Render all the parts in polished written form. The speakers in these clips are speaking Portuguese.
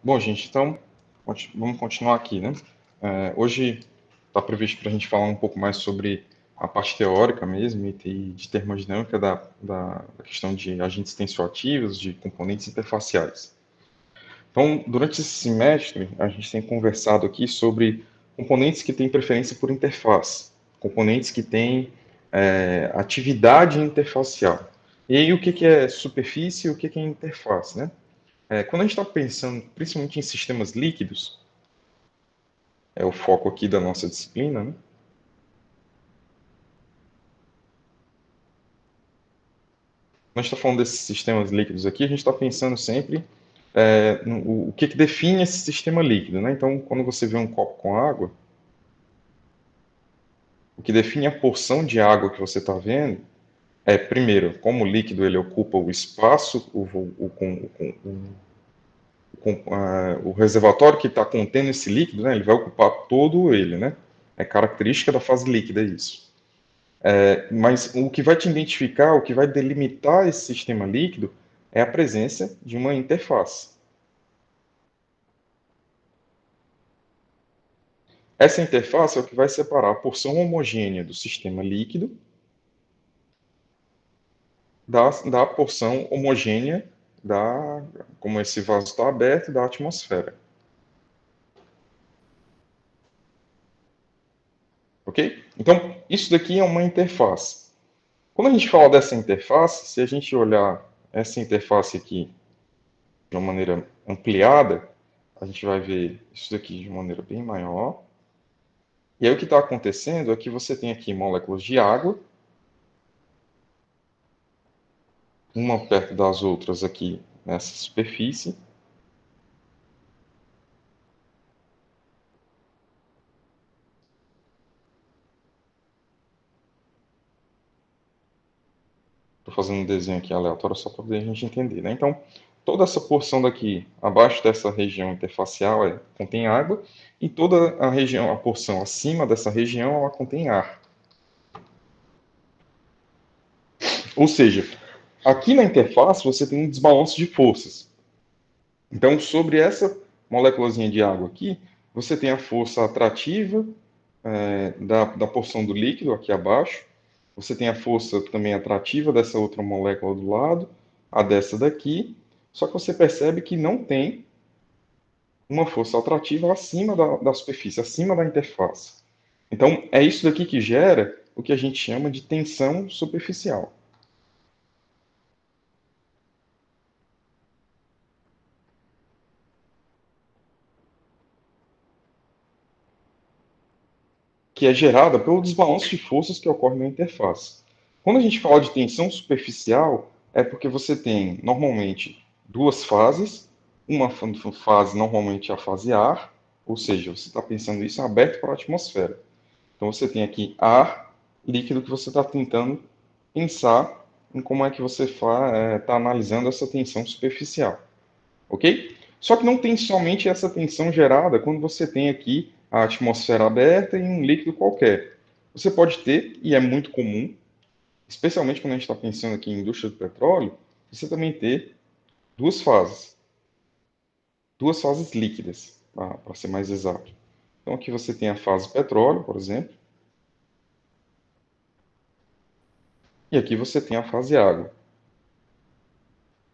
Bom, gente, então vamos continuar aqui, né? Hoje está previsto para a gente falar um pouco mais sobre a parte teórica mesmo e de termodinâmica da questão de agentes tensioativos, de componentes interfaciais. Então, durante esse semestre, a gente tem conversado aqui sobre componentes que têm preferência por interface, componentes que têm atividade interfacial. E aí, o que é superfície e o que é interface, né? Quando a gente está pensando principalmente em sistemas líquidos, é o foco aqui da nossa disciplina, né? Quando a gente está falando desses sistemas líquidos aqui, a gente está pensando sempre o que define esse sistema líquido, né? Então, quando você vê um copo com água, o que define a porção de água que você está vendo é, primeiro, como o líquido ele ocupa o espaço, o reservatório que está contendo esse líquido, né? Ele vai ocupar todo ele, né? É característica da fase líquida isso. Mas o que vai te identificar, o que vai delimitar esse sistema líquido é a presença de uma interface. Essa interface é o que vai separar a porção homogênea do sistema líquido da porção homogênea como esse vaso está aberto, da atmosfera. Ok? Então, isso daqui é uma interface. Quando a gente fala dessa interface, se a gente olhar essa interface aqui de uma maneira ampliada, a gente vai ver isso daqui de uma maneira bem maior. E aí o que está acontecendo é que você tem aqui moléculas de água, uma perto das outras aqui nessa superfície. Estou fazendo um desenho aqui aleatório só para a gente entender, né? Então, toda essa porção daqui, abaixo dessa região interfacial, contém água, e toda a região, a porção acima dessa região, ela contém ar. Ou seja, aqui na interface você tem um desbalanço de forças. Então, sobre essa moléculazinha de água aqui, você tem a força atrativa da porção do líquido aqui abaixo, você tem a força também atrativa dessa outra molécula do lado, a dessa daqui, só que você percebe que não tem uma força atrativa acima da superfície, acima da interface. Então, é isso daqui que gera o que a gente chama de tensão superficial. Que é gerada pelo desbalanço de forças que ocorre na interface. Quando a gente fala de tensão superficial, é porque você tem normalmente duas fases, uma fase normalmente é a fase ar, ou seja, você está pensando isso aberto para a atmosfera. Então você tem aqui ar líquido que você está tentando pensar em como é que você está analisando essa tensão superficial, ok? Só que não tem somente essa tensão gerada quando você tem aqui a atmosfera aberta e um líquido qualquer. Você pode ter, e é muito comum, especialmente quando a gente está pensando aqui em indústria do petróleo, você também ter duas fases líquidas, para ser mais exato. Então aqui você tem a fase petróleo, por exemplo, e aqui você tem a fase água.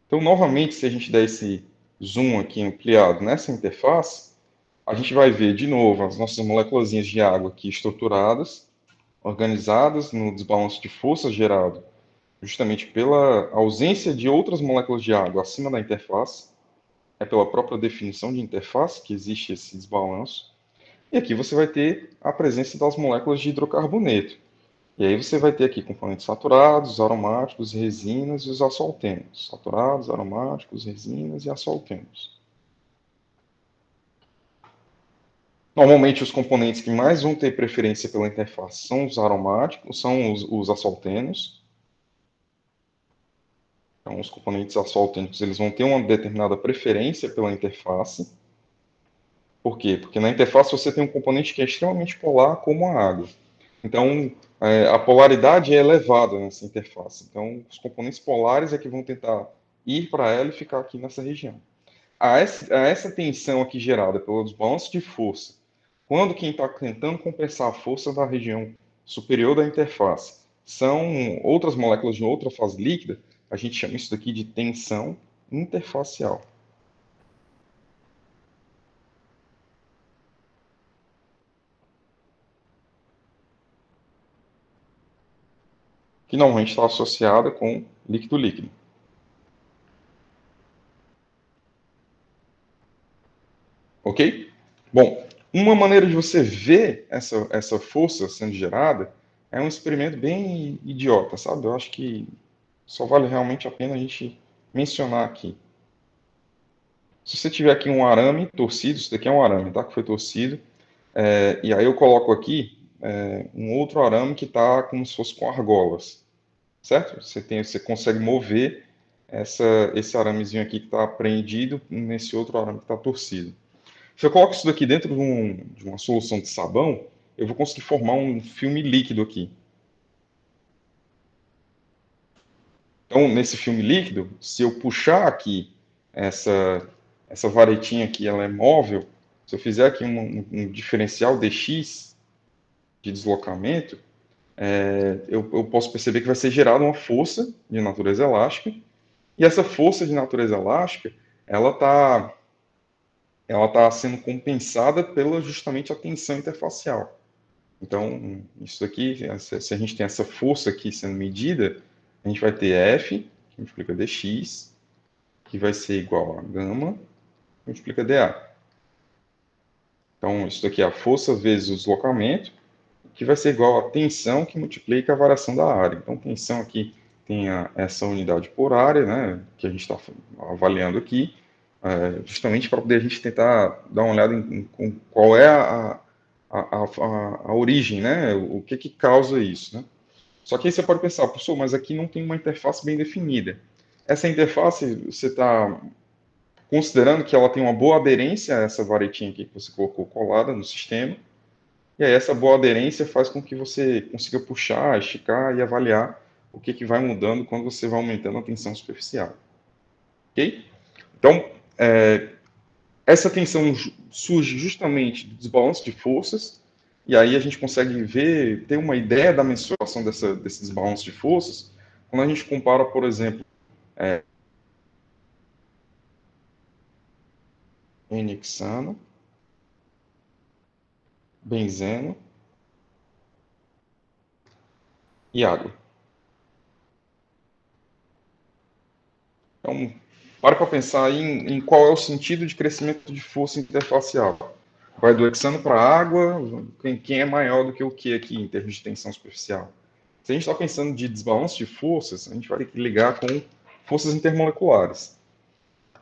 Então, novamente, se a gente der esse zoom aqui ampliado nessa interface, a gente vai ver de novo as nossas moléculas de água aqui estruturadas, organizadas no desbalanço de força gerado justamente pela ausência de outras moléculas de água acima da interface, é pela própria definição de interface que existe esse desbalanço. E aqui você vai ter a presença das moléculas de hidrocarboneto. E aí você vai ter aqui componentes saturados, aromáticos, resinas e os assoltenos. Saturados, aromáticos, resinas e assoltenos. Normalmente os componentes que mais vão ter preferência pela interface são os aromáticos, são os assoltenos. Então os componentes assoltênicos eles vão ter uma determinada preferência pela interface. Por quê? Porque na interface você tem um componente que é extremamente polar, como a água. Então, a polaridade é elevada nessa interface. Então, os componentes polares é que vão tentar ir para ela e ficar aqui nessa região. a essa tensão aqui gerada pelos balanços de força, quando quem está tentando compensar a força da região superior da interface são outras moléculas de outra fase líquida, a gente chama isso daqui de tensão interfacial. Que normalmente está associada com líquido-líquido. Ok? Bom, uma maneira de você ver essa força sendo gerada é um experimento bem idiota, sabe? Eu acho que só vale realmente a pena a gente mencionar aqui. Se você tiver aqui um arame torcido, isso daqui é um arame, tá? Que foi torcido, e aí eu coloco aqui um outro arame que está como se fosse com argolas, certo? Você consegue mover esse aramezinho aqui que está prendido nesse outro arame que está torcido. Se eu coloco isso daqui dentro de uma solução de sabão, eu vou conseguir formar um filme líquido aqui. Então, nesse filme líquido, se eu puxar aqui essa varetinha aqui, ela é móvel, se eu fizer aqui um diferencial dx de deslocamento, eu posso perceber que vai ser gerada uma força de natureza elástica, e essa força de natureza elástica, ela tá sendo compensada pela justamente a tensão interfacial. Então, isso aqui, se a gente tem essa força aqui sendo medida, a gente vai ter F, que multiplica dx, que vai ser igual a gama, que multiplica dA. Então, isso daqui é a força vezes o deslocamento, que vai ser igual a tensão que multiplica a variação da área. Então, tensão aqui tem essa unidade por área, né, que a gente está avaliando aqui, justamente para poder a gente tentar dar uma olhada em qual é a origem, né, o que causa isso, né? Só que aí você pode pensar, professor, mas aqui não tem uma interface bem definida. Essa interface, você está considerando que ela tem uma boa aderência a essa varetinha aqui que você colocou colada no sistema, e aí essa boa aderência faz com que você consiga puxar, esticar e avaliar o que vai mudando quando você vai aumentando a tensão superficial. Ok? Então, essa tensão surge justamente do desbalanço de forças, e aí a gente consegue ver, ter uma ideia da mensuração desse desbalanço de forças, quando a gente compara, por exemplo, N-hexano, benzeno e água. Então, para pensar em qual é o sentido de crescimento de força interfacial. Vai do hexano para a água, quem é maior do que o que aqui em termos de tensão superficial? Se a gente está pensando de desbalanço de forças, a gente vai ter que ligar com forças intermoleculares.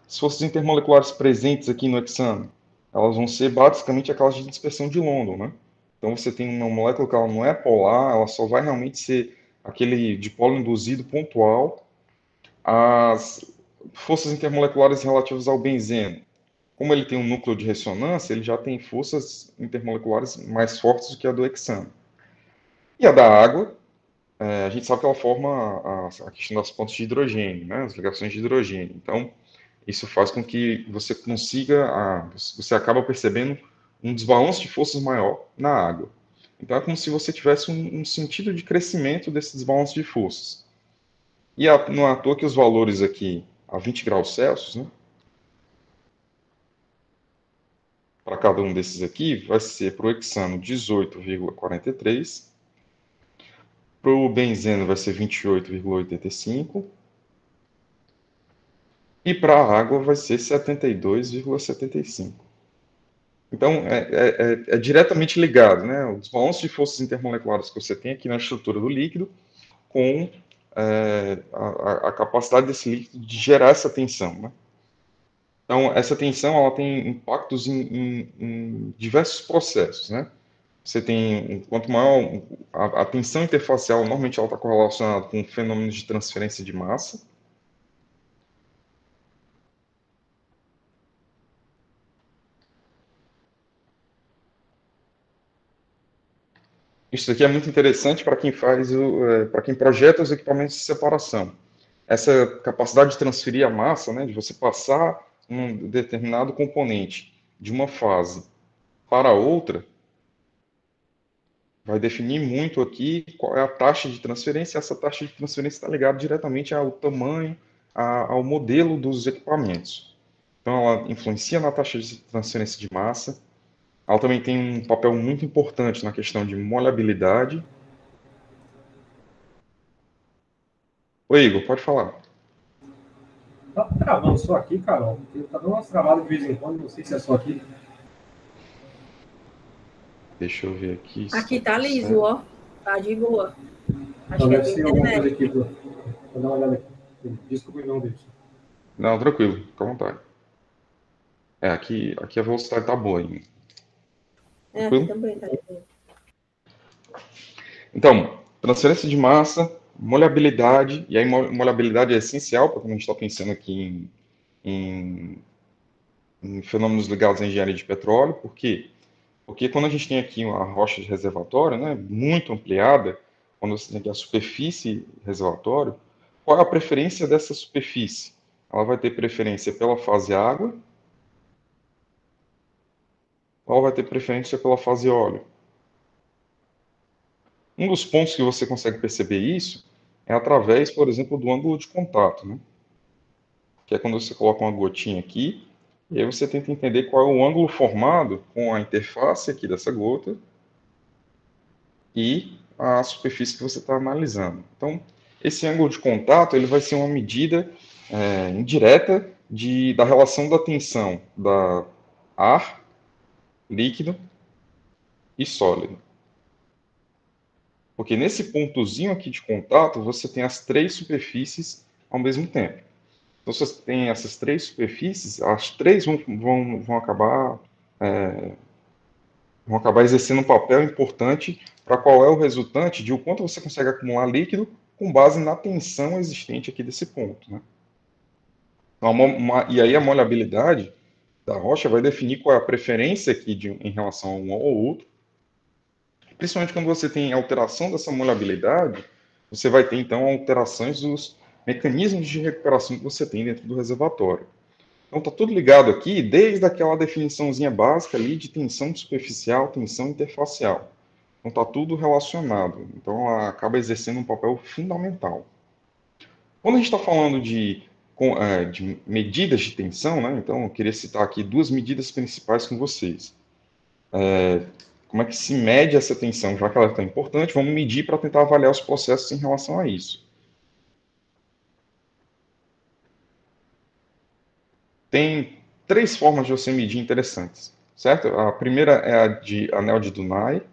As forças intermoleculares presentes aqui no hexano, elas vão ser basicamente aquelas de dispersão de London, né? Então você tem uma molécula que ela não é polar, ela só vai realmente ser aquele dipolo induzido pontual. As forças intermoleculares relativas ao benzeno, como ele tem um núcleo de ressonância, ele já tem forças intermoleculares mais fortes do que a do hexano. E a da água, a gente sabe que ela forma a questão das pontes de hidrogênio, né, as ligações de hidrogênio. Então, isso faz com que você consiga, você acaba percebendo um desbalanço de forças maior na água. Então, é como se você tivesse um sentido de crescimento desse desbalanço de forças. E não é à toa que os valores aqui a 20 graus Celsius, né, para cada um desses aqui, vai ser para o hexano 18,43, para o benzeno vai ser 28,85 e para a água vai ser 72,75. Então, é diretamente ligado, né? O desbalanço de forças intermoleculares que você tem aqui na estrutura do líquido com a capacidade desse líquido de gerar essa tensão, né? Então, essa tensão ela tem impactos em diversos processos, né? Você tem, quanto maior a tensão interfacial, normalmente ela está correlacionada com fenômenos de transferência de massa. Isso aqui é muito interessante para quem para quem projeta os equipamentos de separação. Essa capacidade de transferir a massa, né, de você passar um determinado componente de uma fase para outra, vai definir muito aqui qual é a taxa de transferência. Essa taxa de transferência está ligada diretamente ao tamanho, ao modelo dos equipamentos. Então, ela influencia na taxa de transferência de massa. Ela também tem um papel muito importante na questão de molhabilidade. Oi, Igor, pode falar. Tá travando só aqui, Carol? Porque tá dando umas travadas de vez em quando, não sei se é só aqui. Deixa eu ver aqui. Aqui tá liso, ó. Tá de boa. Acho Então que é deve de ser alguma coisa internet. aqui. Vou dar uma olhada aqui. Desculpa, não, Davidson. Não, tranquilo, fica à vontade. Aqui a velocidade tá boa ainda. É, aqui Tranquilo? também tá de boa. Então, transferência de massa, molhabilidade, e aí molhabilidade é essencial para quando a gente está pensando aqui em fenômenos ligados à engenharia de petróleo. Por quê? Porque quando a gente tem aqui uma rocha de reservatório, né, muito ampliada, quando você tem aqui a superfície reservatório, qual é a preferência dessa superfície? Ela vai ter preferência pela fase água, ou ela vai ter preferência pela fase óleo? Um dos pontos que você consegue perceber isso é através, por exemplo, do ângulo de contato, né? Que é quando você coloca uma gotinha aqui, e aí você tenta entender qual é o ângulo formado com a interface aqui dessa gota e a superfície que você está analisando. Então, esse ângulo de contato ele vai ser uma medida indireta da relação da tensão da ar, líquido e sólido. Porque nesse pontozinho aqui de contato, você tem as três superfícies ao mesmo tempo. Então, se você tem essas três superfícies, as três vão acabar exercendo um papel importante para qual é o resultante de o quanto você consegue acumular líquido com base na tensão existente aqui desse ponto. Né? Então, e aí a molhabilidade da rocha vai definir qual é a preferência aqui em relação a um ou outro. Principalmente quando você tem alteração dessa molhabilidade, você vai ter então alterações dos mecanismos de recuperação que você tem dentro do reservatório. Então está tudo ligado aqui, desde aquela definiçãozinha básica ali de tensão superficial, tensão interfacial. Então está tudo relacionado. Então ela acaba exercendo um papel fundamental. Quando a gente está falando de medidas de tensão, né, então eu queria citar aqui duas medidas principais com vocês. Como é que se mede essa tensão? Já que ela é tão importante, vamos medir para tentar avaliar os processos em relação a isso. Tem três formas de você medir interessantes, certo? A primeira é a de anel de Dunay.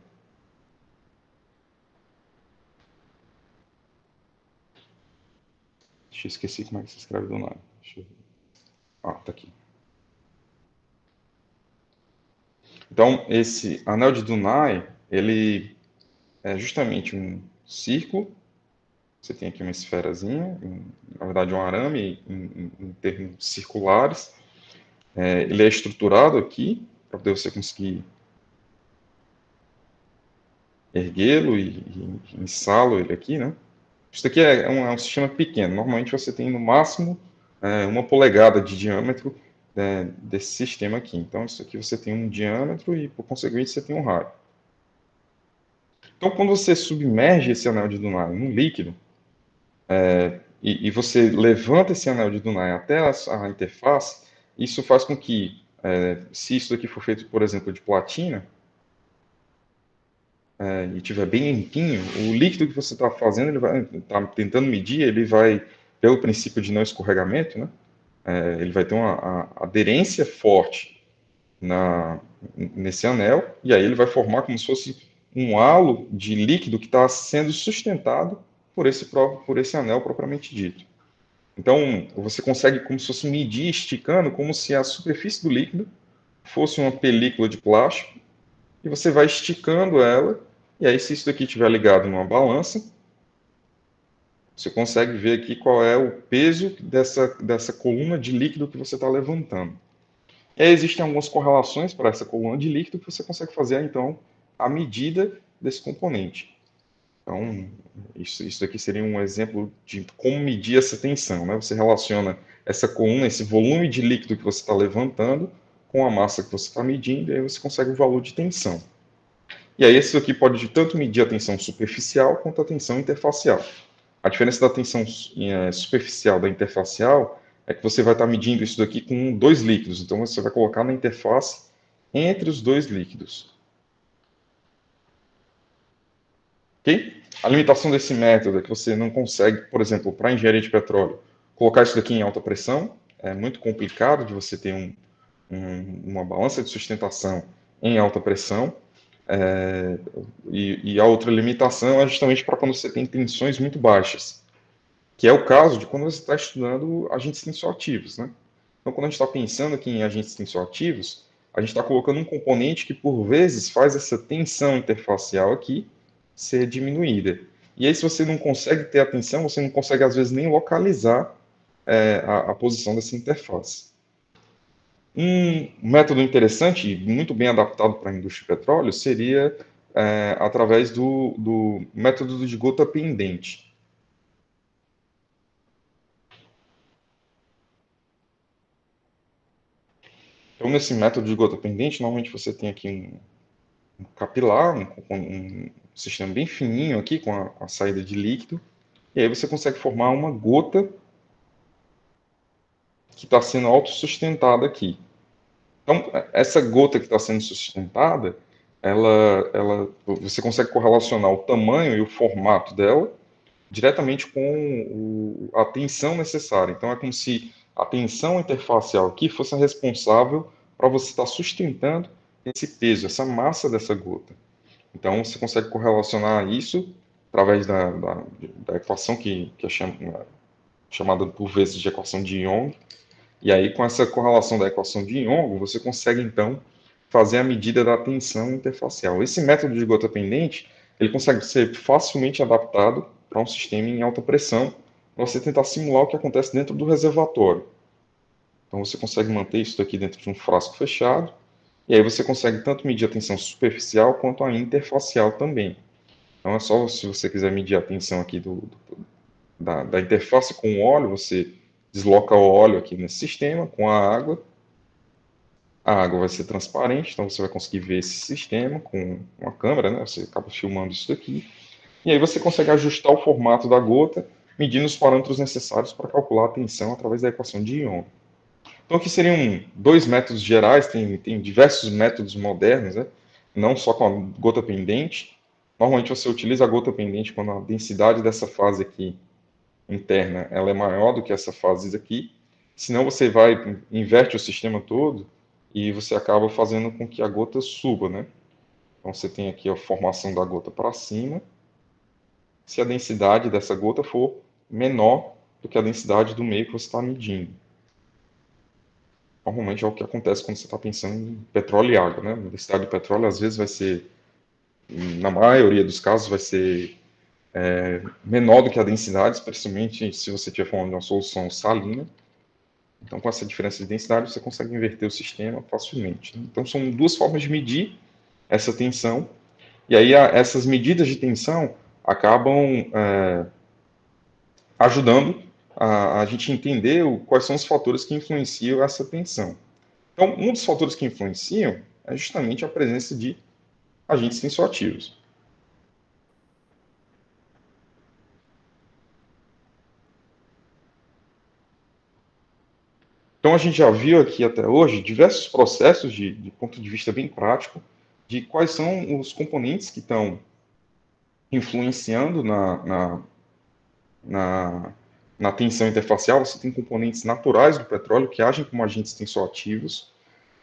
Deixa eu esquecer como é que se escreve Dunay. Deixa eu ver. Ah, tá aqui. Então, esse anel de Dunay, ele é justamente um círculo. Você tem aqui uma esferazinha, na verdade um arame em termos circulares. Ele é estruturado aqui, para poder você conseguir erguê-lo e insá-lo ele aqui, né? Isso aqui é um sistema pequeno. Normalmente você tem no máximo 1 polegada de diâmetro desse sistema aqui. Então isso aqui você tem um diâmetro e por conseguinte você tem um raio. Então quando você submerge esse anel de Dunay num líquido e você levanta esse anel de Dunay até a interface, isso faz com que, se isso aqui for feito, por exemplo, de platina, e estiver bem limpinho, o líquido que você está fazendo, ele vai tá tentando medir, ele vai, pelo princípio de não escorregamento, né? Ele vai ter uma aderência forte nesse anel, e aí ele vai formar como se fosse um halo de líquido que está sendo sustentado por esse anel propriamente dito. Então, você consegue como se fosse medir esticando, como se a superfície do líquido fosse uma película de plástico, e você vai esticando ela, e aí se isso daqui estiver ligado numa balança, você consegue ver aqui qual é o peso dessa coluna de líquido que você está levantando. E aí existem algumas correlações para essa coluna de líquido que você consegue fazer, então, a medida desse componente. Então, isso aqui seria um exemplo de como medir essa tensão, né? Você relaciona essa coluna, esse volume de líquido que você está levantando, com a massa que você está medindo, e aí você consegue o valor de tensão. E aí isso aqui pode tanto medir a tensão superficial quanto a tensão interfacial. A diferença da tensão superficial da interfacial é que você vai estar medindo isso daqui com dois líquidos. Então você vai colocar na interface entre os dois líquidos. Ok? A limitação desse método é que você não consegue, por exemplo, para engenharia de petróleo, colocar isso daqui em alta pressão. É muito complicado de você ter uma balança de sustentação em alta pressão. E a outra limitação é justamente para quando você tem tensões muito baixas, que é o caso de quando você está estudando agentes tensioativos, né? Então, quando a gente está pensando aqui em agentes tensioativos, a gente está colocando um componente que, por vezes, faz essa tensão interfacial aqui ser diminuída. E aí, se você não consegue ter a tensão, você não consegue, às vezes, nem localizar a posição dessa interface. Um método interessante e muito bem adaptado para a indústria de petróleo seria através do método de gota pendente. Então, nesse método de gota pendente, normalmente você tem aqui um capilar, um sistema bem fininho aqui com a saída de líquido, e aí você consegue formar uma gota que está sendo autossustentada aqui. Então, essa gota que está sendo sustentada, você consegue correlacionar o tamanho e o formato dela diretamente com a tensão necessária. Então, é como se a tensão interfacial aqui fosse a responsável para você estar sustentando esse peso, essa massa dessa gota. Então, você consegue correlacionar isso através da equação que é chamada por vezes de equação de Young. E aí, com essa correlação da equação de Young, você consegue, então, fazer a medida da tensão interfacial. Esse método de gota pendente, ele consegue ser facilmente adaptado para um sistema em alta pressão, para você tentar simular o que acontece dentro do reservatório. Então, você consegue manter isso aqui dentro de um frasco fechado, e aí você consegue tanto medir a tensão superficial quanto a interfacial também. Então, é só se você quiser medir a tensão aqui da interface com o óleo, você desloca o óleo aqui nesse sistema com a água vai ser transparente, então você vai conseguir ver esse sistema com uma câmera, né? Você acaba filmando isso daqui. E aí você consegue ajustar o formato da gota, medindo os parâmetros necessários para calcular a tensão através da equação de Young. Então aqui seriam dois métodos gerais, tem diversos métodos modernos, né? Não só com a gota pendente. Normalmente você utiliza a gota pendente quando a densidade dessa fase aqui interna ela é maior do que essa fase aqui. Senão você inverte o sistema todo e você acaba fazendo com que a gota suba, né? Então você tem aqui a formação da gota para cima, se a densidade dessa gota for menor do que a densidade do meio que você está medindo. Normalmente é o que acontece quando você está pensando em petróleo e água, né? A densidade de petróleo às vezes vai ser, na maioria dos casos, vai ser menor do que a densidade, especialmente se você estiver falando de uma solução salina. Então, com essa diferença de densidade, você consegue inverter o sistema facilmente, né? Então, são duas formas de medir essa tensão. E aí, essas medidas de tensão acabam ajudando a gente entender quais são os fatores que influenciam essa tensão. Então, um dos fatores que influenciam é justamente a presença de agentes tensioativos. Então, a gente já viu aqui até hoje diversos processos de ponto de vista bem prático de quais são os componentes que estão influenciando na tensão interfacial. Você tem componentes naturais do petróleo que agem como agentes tensioativos.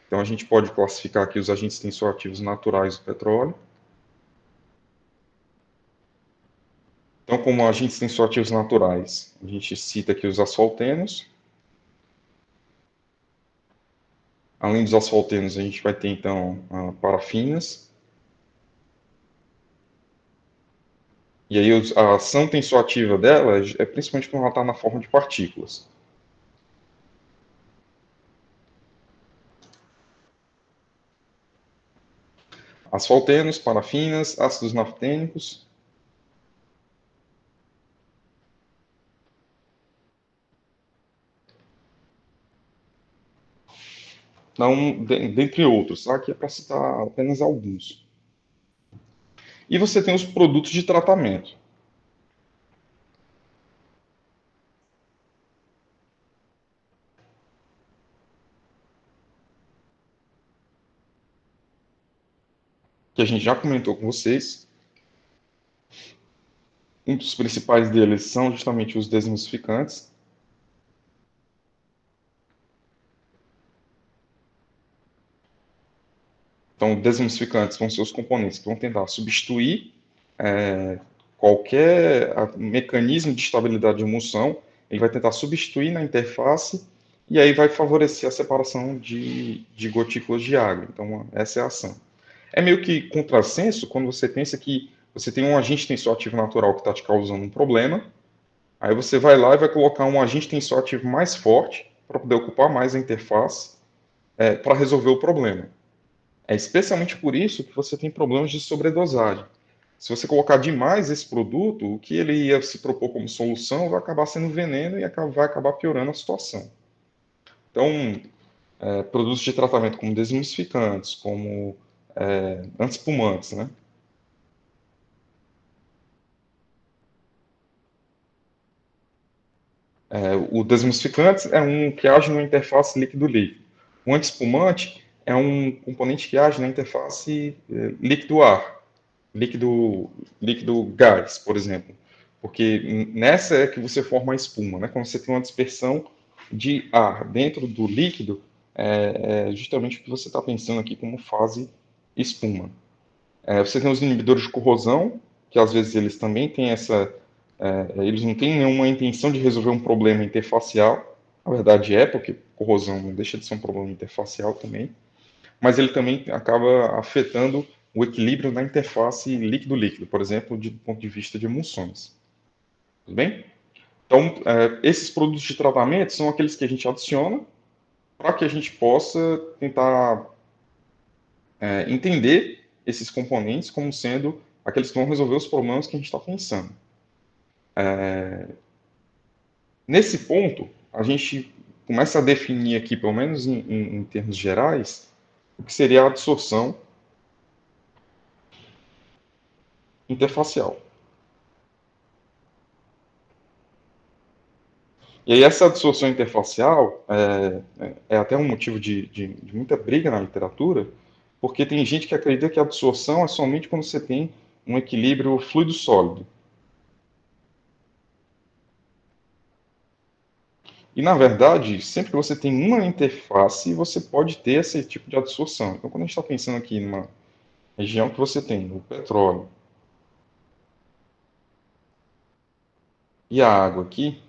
Então, a gente pode classificar aqui os agentes tensioativos naturais do petróleo. Então, como agentes tensioativos naturais, a gente cita aqui os asfaltenos. Além dos asfaltenos, a gente vai ter, então, parafinas. E aí, a ação tensioativa dela é principalmente quando ela está na forma de partículas. Asfaltenos, parafinas, ácidos naftênicos. Não, dentre outros, tá? Aqui é para citar apenas alguns. E você tem os produtos de tratamento. Que a gente já comentou com vocês. Um dos principais deles são justamente os desemistificantes. Então, desemistificantes vão ser os componentes que vão tentar substituir qualquer mecanismo de estabilidade de emulsão. Ele vai tentar substituir na interface e aí vai favorecer a separação de gotículas de água. Então, essa é a ação. É meio que contrassenso quando você pensa que você tem um agente tensioativo natural que está te causando um problema, aí você vai lá e vai colocar um agente tensioativo mais forte para poder ocupar mais a interface para resolver o problema. É especialmente por isso que você tem problemas de sobredosagem. Se você colocar demais esse produto, o que ele ia se propor como solução vai acabar sendo veneno e vai acabar piorando a situação. Então, produtos de tratamento como desemistificantes, como antiespumantes, né? O desemistificante é um que age na interface líquido-líquido. O antiespumante é um componente que age na interface líquido-ar, líquido-gás, por exemplo. Porque nessa é que você forma a espuma, né? Quando você tem uma dispersão de ar dentro do líquido, é justamente o que você está pensando aqui como fase espuma. Você tem os inibidores de corrosão, que às vezes eles também têm eles não têm nenhuma intenção de resolver um problema interfacial. A verdade é, porque corrosão não deixa de ser um problema interfacial também, mas ele também acaba afetando o equilíbrio na interface líquido-líquido, por exemplo, do ponto de vista de emulsões. Tudo bem? Então, esses produtos de tratamento são aqueles que a gente adiciona para que a gente possa tentar entender esses componentes como sendo aqueles que vão resolver os problemas que a gente está pensando. Nesse ponto, a gente começa a definir aqui, pelo menos em termos gerais, o que seria a absorção interfacial. E aí essa absorção interfacial é até um motivo de muita briga na literatura, porque tem gente que acredita que a absorção é somente quando você tem um equilíbrio fluido-sólido. E, na verdade, sempre que você tem uma interface, você pode ter esse tipo de absorção. Então, quando a gente está pensando aqui numa região que você tem o petróleo e a água aqui,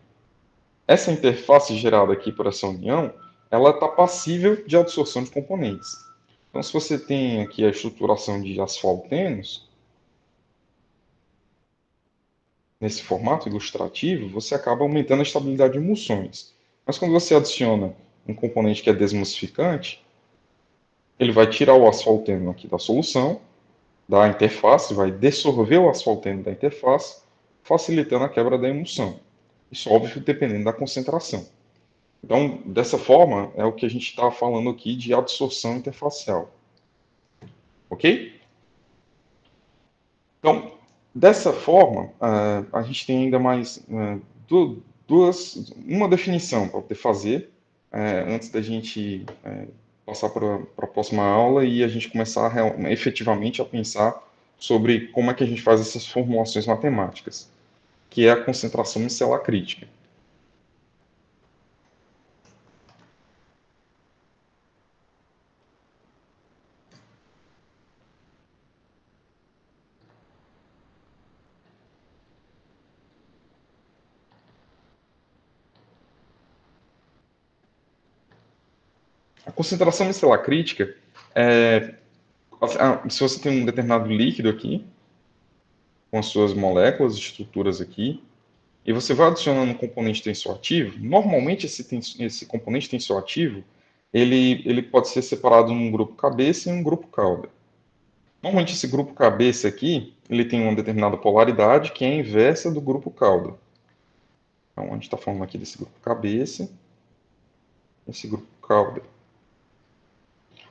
essa interface gerada aqui por essa união, ela está passível de absorção de componentes. Então, se você tem aqui a estruturação de asfaltenos, nesse formato ilustrativo, você acaba aumentando a estabilidade de emulsões. Mas quando você adiciona um componente que é desemulsificante, ele vai tirar o asfalteno aqui da solução, da interface, vai dissolver o asfalteno da interface, facilitando a quebra da emulsão. Isso, óbvio, dependendo da concentração. Então, dessa forma, é o que a gente está falando aqui de absorção interfacial. Ok? Então, dessa forma, a gente tem ainda mais uma definição para poder fazer antes da gente passar para a próxima aula e a gente começar efetivamente a pensar sobre como é que a gente faz essas formulações matemáticas, que é a concentração micelar crítica. A concentração micelar crítica se você tem um determinado líquido aqui, com as suas moléculas, estruturas aqui, e você vai adicionando um componente tensioativo, normalmente esse componente tensioativo, ele pode ser separado num grupo cabeça e um grupo cauda. Normalmente esse grupo cabeça aqui, ele tem uma determinada polaridade que é a inversa do grupo cauda. Então a gente está falando aqui desse grupo cabeça, esse grupo cauda.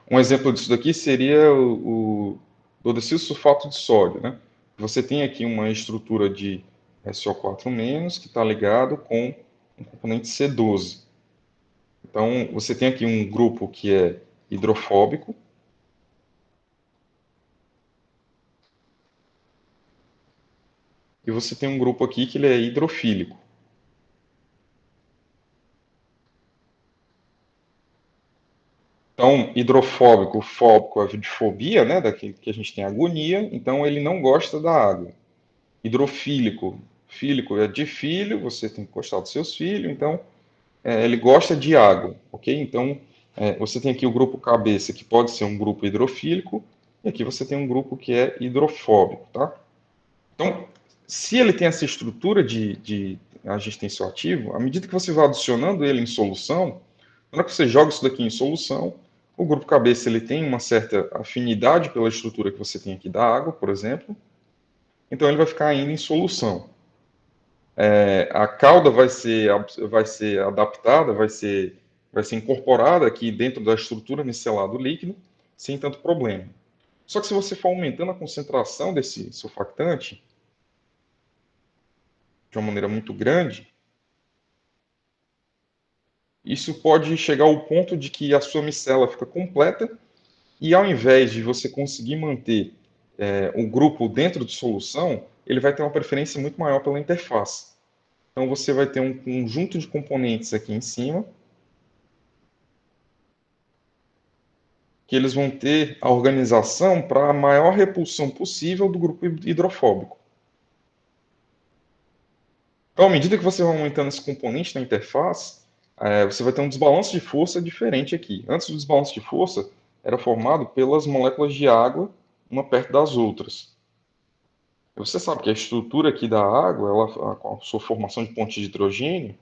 Um exemplo disso daqui seria o dodecil sulfato de sódio, né? Você tem aqui uma estrutura de SO4- que está ligado com um componente C12. Então, você tem aqui um grupo que é hidrofóbico, e você tem um grupo aqui que ele é hidrofílico. Então, hidrofóbico, fóbico é de fobia, né, daquele que a gente tem agonia, então ele não gosta da água. Hidrofílico, fílico é de filho, você tem que gostar dos seus filhos, então ele gosta de água, ok? Então, você tem aqui o grupo cabeça, que pode ser um grupo hidrofílico, e aqui você tem um grupo que é hidrofóbico, tá? Então, se ele tem essa estrutura de agente tensioativo, à medida que você vai adicionando ele em solução, na hora que você joga isso daqui em solução, o grupo cabeça ele tem uma certa afinidade pela estrutura que você tem aqui da água, por exemplo, então ele vai ficar ainda em solução. A cauda vai ser adaptada, vai ser incorporada aqui dentro da estrutura micelar do líquido, sem tanto problema. Só que se você for aumentando a concentração desse surfactante de uma maneira muito grande, isso pode chegar ao ponto de que a sua micela fica completa e ao invés de você conseguir manter o grupo dentro de solução, ele vai ter uma preferência muito maior pela interface. Então você vai ter um conjunto de componentes aqui em cima, que eles vão ter a organização para a maior repulsão possível do grupo hidrofóbico. Então, à medida que você vai aumentando esse componente na interface, você vai ter um desbalanço de força diferente aqui. Antes do desbalanço de força, era formado pelas moléculas de água, uma perto das outras. Você sabe que a estrutura aqui da água, com a sua formação de ponte de hidrogênio,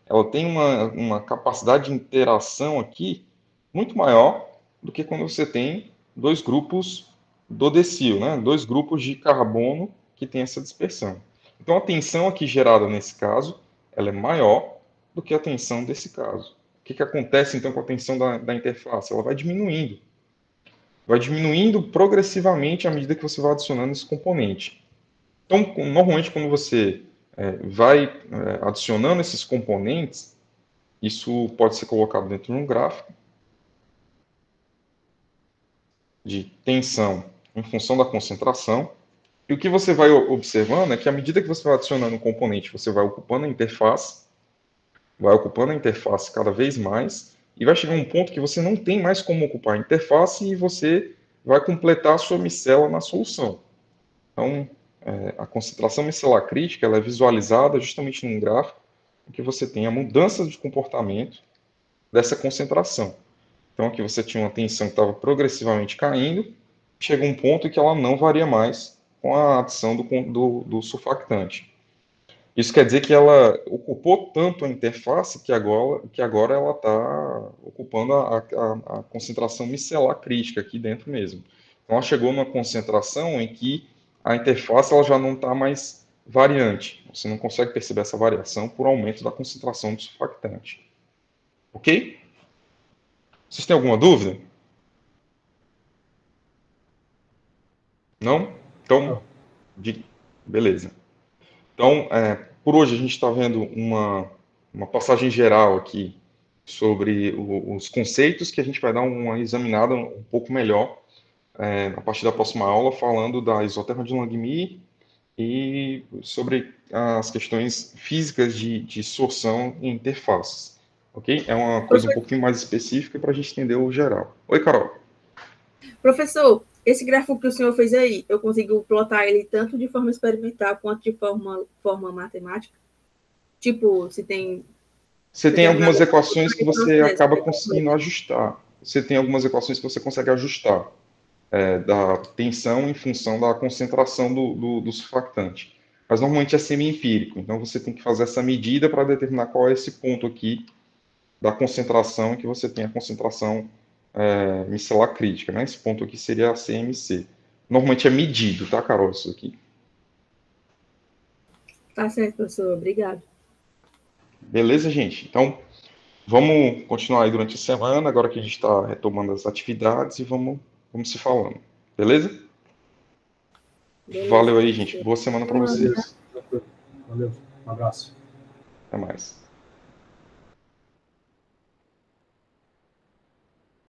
ela tem uma capacidade de interação aqui muito maior do que quando você tem dois grupos dodecil, né? Dois grupos de carbono que tem essa dispersão. Então a tensão aqui gerada nesse caso, ela é maior do que a tensão desse caso. O que acontece então com a tensão da interface? Ela vai diminuindo progressivamente à medida que você vai adicionando esse componente. Então, normalmente quando você vai adicionando esses componentes, isso pode ser colocado dentro de um gráfico de tensão em função da concentração. E o que você vai observando é que à medida que você vai adicionando um componente, você vai ocupando a interface cada vez mais, e vai chegar um ponto que você não tem mais como ocupar a interface e você vai completar a sua micela na solução. Então, a concentração micelar crítica ela é visualizada justamente num gráfico em que você tem a mudança de comportamento dessa concentração. Então, aqui você tinha uma tensão que estava progressivamente caindo, chega um ponto em que ela não varia mais com a adição do surfactante. Isso quer dizer que ela ocupou tanto a interface que agora ela está ocupando a concentração micelar crítica aqui dentro mesmo. Então, ela chegou numa concentração em que a interface ela já não está mais variante. Você não consegue perceber essa variação por aumento da concentração do surfactante. Ok? Vocês têm alguma dúvida? Não? Então, beleza. Então, por hoje a gente está vendo uma passagem geral aqui sobre os conceitos que a gente vai dar uma examinada um pouco melhor a partir da próxima aula, falando da isoterma de Langmuir e sobre as questões físicas de sorção em interfaces. Ok? É uma coisa um pouquinho mais específica para a gente entender o geral. Oi, Carol. Professor, esse gráfico que o senhor fez aí, eu consigo plotar ele tanto de forma experimental quanto de forma matemática? Tipo, se tem... Você tem algumas equações que você acaba conseguindo ajustar. Você tem algumas equações que você consegue ajustar da tensão em função da concentração do surfactante. Mas normalmente é semi-empírico, então você tem que fazer essa medida para determinar qual é esse ponto aqui da concentração que você tem a concentração micelar crítica, né? Esse ponto aqui seria a CMC. Normalmente é medido, tá, Carol, isso aqui. Tá certo, professor. Obrigado. Beleza, gente? Então, Vamos continuar aí durante a semana, agora que a gente está retomando as atividades, e vamos se falando. Beleza? Beleza, Valeu aí, professor. gente. Boa semana para Semana. vocês. Tranquilo. Valeu. Um abraço. Até mais.